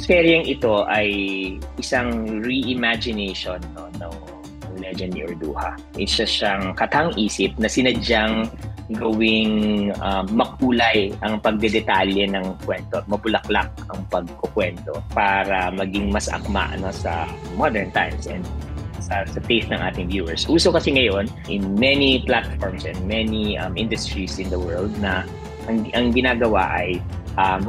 seryeng ito ay isang reimagination ng legend ni Urduha. Isa siyang katang-isip na sinadyang gawing makulay ang pagdedetalye ng kwento, mabulaklak ang pagkukwento para maging mas akma sa modern times and sa taste ng ating viewers. Uso kasi ngayon in many platforms and many industries in the world na ang ginagawa ay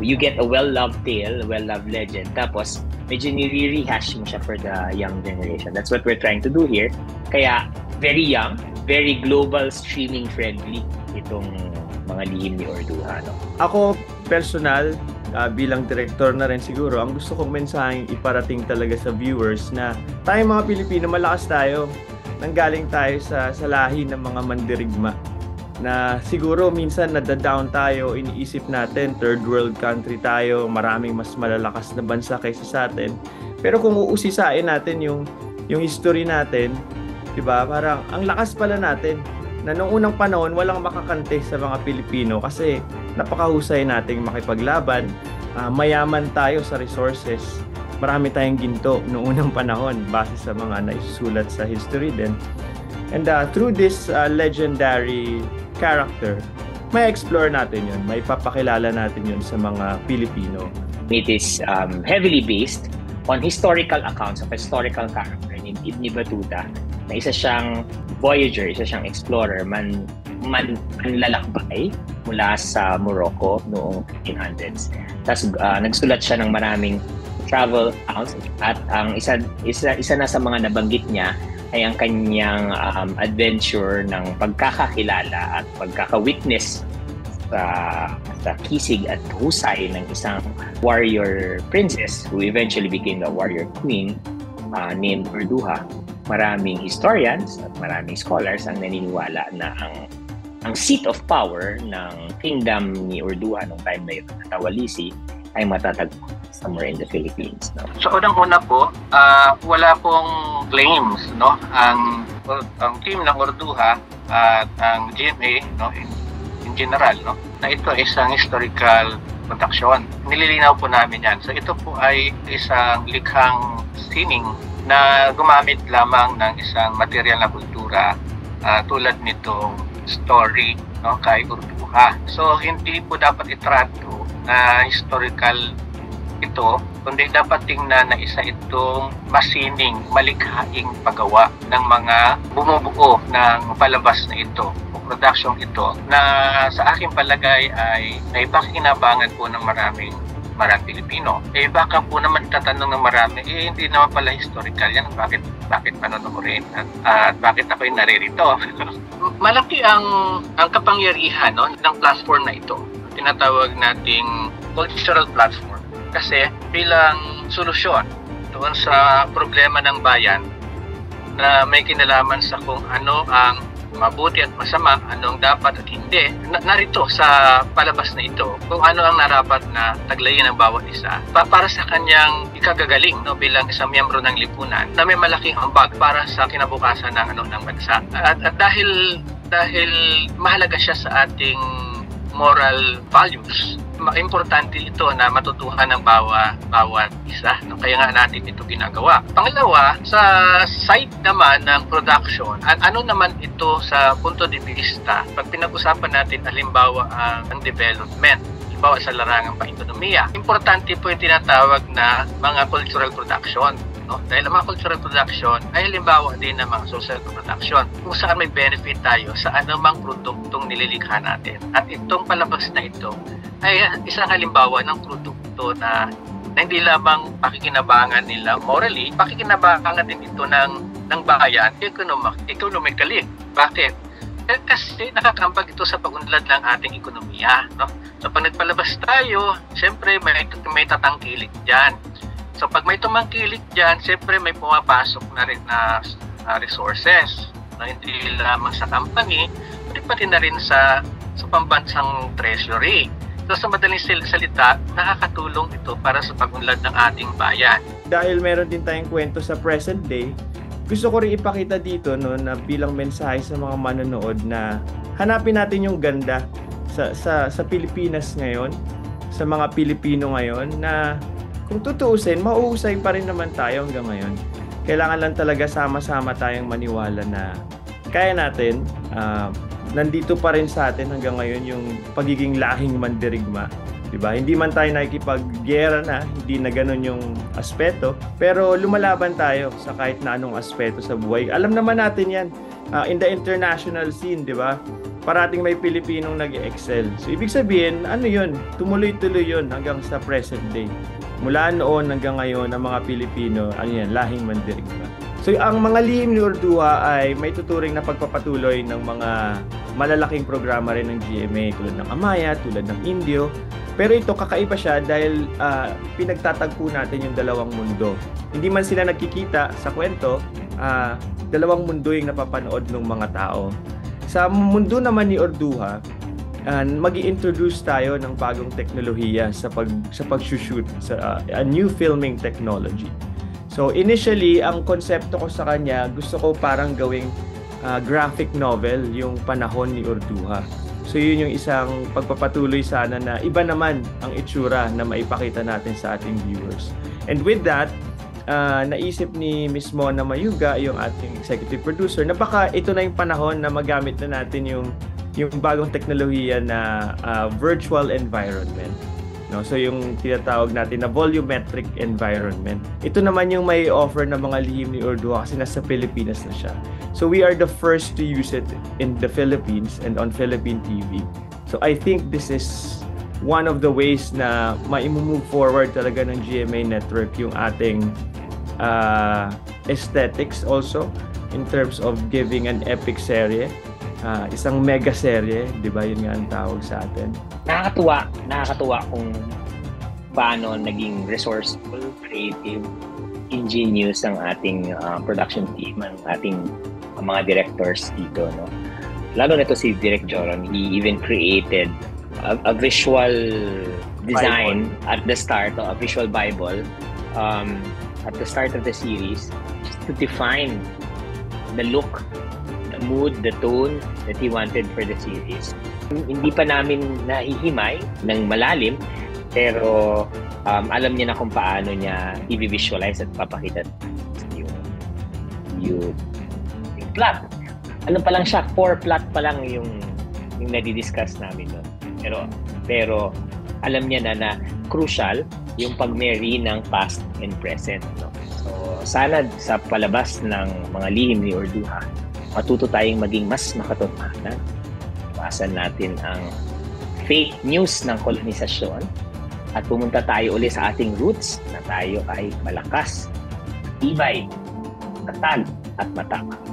you get a well-loved tale, a well-loved legend, tapos medyo nire-rehash mo siya for the young generation. That's what we're trying to do here. Kaya very young, very global, streaming friendly itong mga lihim ni Urduha. Ako, personal, bilang director na rin siguro, ang gusto kong mensaheng iparating talaga sa viewers na tayong mga Pilipino, malakas tayo. Nanggaling tayo sa lahi ng mga mandirigma na siguro minsan nadadown tayo, iniisip natin third world country tayo, maraming mas malalakas na bansa kaysa sa atin. Pero kung uusisain natin yung history natin, 'di ba? Parang ang lakas pala natin na noong unang panahon walang makakante sa mga Pilipino kasi napakahusay nating makipaglaban, mayaman tayo sa resources. Marami tayong ginto noong unang panahon base sa mga naisusulat sa history din. And through this legendary character, may explore natin yun, may papakilala natin yun sa mga Pilipino. It is heavily based on historical accounts of a historical character named Ibn Battuta, na isa siyang voyager, isa siyang explorer, manlalakbay mula sa Morocco noong 1500s. Tapos nagsulat siya ng maraming travel accounts at ang isa na sa mga nabanggit niya ay ang kanyang adventure ng pagkakakilala at pagkaka-witness sa kisig at husay ng isang warrior princess who eventually became the warrior queen named Urduha. Maraming historians at maraming scholars ang naniniwala na ang seat of power ng kingdom ni Urduha noong time na ito, Tawalisi, ay matatagpo somewhere in the Philippines. No? So unang-una po, wala pong claims, no? Ang team ng Urduha at ang GMA, no, in general, no, na ito ay isang historical production. Nililinaw po namin yan. So ito po ay isang likhang sining na gumamit lamang ng isang material na kultura tulad nitong story, no, kay Urduha. So hindi po dapat itrato na historical ito, kundi dapat tingnan na isa itong masining, malikhaing paggawa ng mga bumubuo ng palabas na ito o production ito na sa aking palagay ay pakikinabangan po ng maraming Pilipino. Baka po naman tatanong ng marami, hindi naman pala historical yan, bakit panonoodin at bakit ako'y naririto? Malaki ang kapangyarihan, no, ng platform na ito. Tinatawag nating cultural platform. Kasi bilang solusyon doon sa problema ng bayan na may kinalaman sa kung ano ang mabuti at masama, ano ang dapat at hindi, narito sa palabas na ito kung ano ang narapat na taglayin ng bawat isa para sa kanyang ikagagaling, no, bilang isang miyembro ng lipunan na may malaking ambag para sa kinabukasan ng bansa. At dahil mahalaga siya sa ating moral values, importante ito na matutuhan ng bawat isa, no? Kaya nga natin ito ginagawa. Pangalawa, sa side naman ng production, ano naman ito sa punto de vista pag pinag-usapan natin halimbawa ang development, halimbawa sa larangang pa-ekonomiya, importante po yung tinatawag na mga cultural production, no? Dahil ang mga cultural production ay halimbawa din ng mga social production kung saan may benefit tayo sa anumang produktong nililikha natin. At itong palabas na ito ay isang halimbawa ng produkto na hindi lamang pakikinabangan nila morally, pakikinabangan din ito ng bayan economically. Bakit? Kasi nakakambag ito sa pag-unlad ng ating ekonomiya, no? So pag nagpalabas tayo, siyempre may tatangkilik dyan. So pag may tumangkilik dyan, siyempre may pumapasok na rin na resources, no? Hindi lamang sa company, pati na rin sa pambansang treasury. So sa madaling salita, nakakatulong ito para sa pag-unlad ng ating bayan. Dahil meron din tayong kwento sa present day, gusto ko rin ipakita dito, no, na bilang mensahe sa mga manonood na hanapin natin yung ganda sa Pilipinas ngayon, sa mga Pilipino ngayon, na kung tutuusin, mauusay pa rin naman tayo hanggang ngayon. Kailangan lang talaga sama-sama tayong maniwala na kaya natin. Nandito pa rin sa atin hanggang ngayon yung pagiging lahing mandirigma. Diba? Hindi man tayo nakikipaggera na, hindi na ganun yung aspeto, pero lumalaban tayo sa kahit na anong aspeto sa buhay. Alam naman natin yan, in the international scene, di ba? Parating may Pilipinong nag-excel. So, ibig sabihin, ano yun? Tumuloy-tuloy yun hanggang sa present day. Mula noon hanggang ngayon, ang mga Pilipino, ano yan, lahing mandirigma. So, ang mga lihim ni Orduha ay may tuturing na pagpapatuloy ng mga malalaking programa rin ng GMA, tulad ng Amaya, tulad ng Indio. Pero ito, kakaiba siya dahil pinagtatagpo natin yung dalawang mundo. Hindi man sila nagkikita sa kwento, dalawang mundo yung napapanood ng mga tao. Sa mundo naman ni Orduha, mag-i-introduce tayo ng bagong teknolohiya sa pag-shoot, sa a new filming technology. So initially, ang konsepto ko sa kanya, gusto ko parang gawing graphic novel yung panahon ni Orduha. So yun yung isang pagpapatuloy sana na iba naman ang itsura na maipakita natin sa ating viewers. And with that, naisip ni Ms. Mona Mayuga, yung ating executive producer, na baka ito na yung panahon na magamit na natin yung bagong teknolohiya na virtual environment. No? So yung tinatawag natin na volumetric environment. Ito naman yung may offer ng mga lihim ni Orduha kasi nasa Pilipinas na siya. So we are the first to use it in the Philippines and on Philippine TV. So I think this is one of the ways na ma-move forward talaga ng GMA Network yung ating aesthetics also in terms of giving an epic serye. Isang mega serye, di ba? Yun nga ang tawag sa atin. Nakakatuwa kung paano naging resourceful, creative, ingenious ang ating production team, ang ating mga directors dito, no? Lalo na ito si Direk Joron, he even created a visual design Bible at the start, a visual Bible at the start of the series, just to define the look, the mood, the tone that he wanted for the series. Hindi pa namin nahihimay ng malalim, pero alam niya na kung paano niya i-visualize at papakita yung plot. Ano pa lang siya, 4 plot pa lang yung nadi-discuss namin doon. Pero alam niya na crucial yung pag-marry ng past and present, no? So sana sa palabas ng mga lihim ni Orduha, matuto tayong maging mas makatotohanan. Iwasan natin ang fake news ng kolonisasyon at pumunta tayo uli sa ating roots na tayo ay malakas, tibay, tatag at matapang.